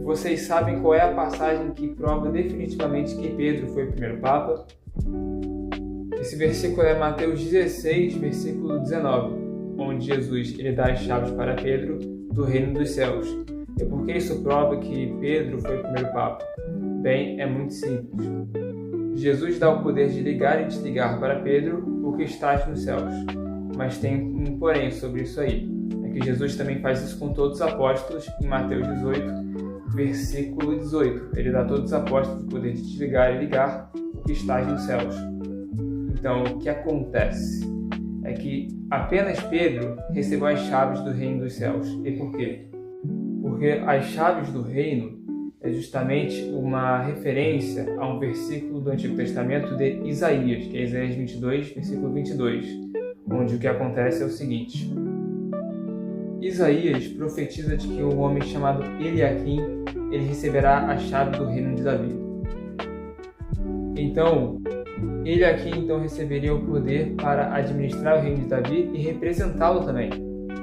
vocês sabem qual é a passagem que prova definitivamente que Pedro foi o primeiro Papa? Esse versículo é Mateus 16, versículo 19, onde Jesus dá as chaves para Pedro do reino dos céus. E por que isso prova que Pedro foi o primeiro Papa? Bem, é muito simples. Jesus dá o poder de ligar e desligar para Pedro o que está nos céus. Mas tem um porém sobre isso aí. É que Jesus também faz isso com todos os apóstolos em Mateus 18, versículo 18. Ele dá a todos os apóstolos o poder de desligar e ligar o que está nos céus. Então, o que acontece é que apenas Pedro recebeu as chaves do reino dos céus. E por quê? Porque as chaves do reino é justamente uma referência a um versículo do Antigo Testamento de Isaías, que é Isaías 22, versículo 22, onde o que acontece é o seguinte. Isaías profetiza de que um homem chamado Eliaquim, ele receberá a chave do reino de Davi. Então, Eliaquim receberia o poder para administrar o reino de Davi e representá-lo também.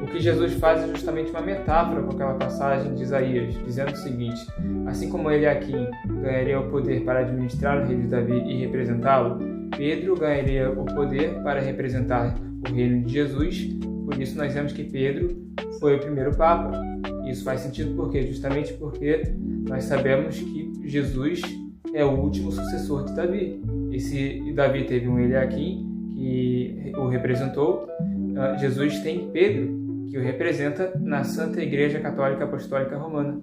O que Jesus faz é justamente uma metáfora com aquela passagem de Isaías, dizendo o seguinte: assim como Eliaquim ganharia o poder para administrar o reino de Davi e representá-lo, Pedro ganharia o poder para representar o reino de Jesus. Por isso nós vemos que Pedro foi o primeiro Papa. Isso faz sentido porque justamente porque nós sabemos que Jesus é o último sucessor de Davi. E se Davi teve um Eliaquim que o representou, Jesus tem Pedro, que o representa na Santa Igreja Católica Apostólica Romana.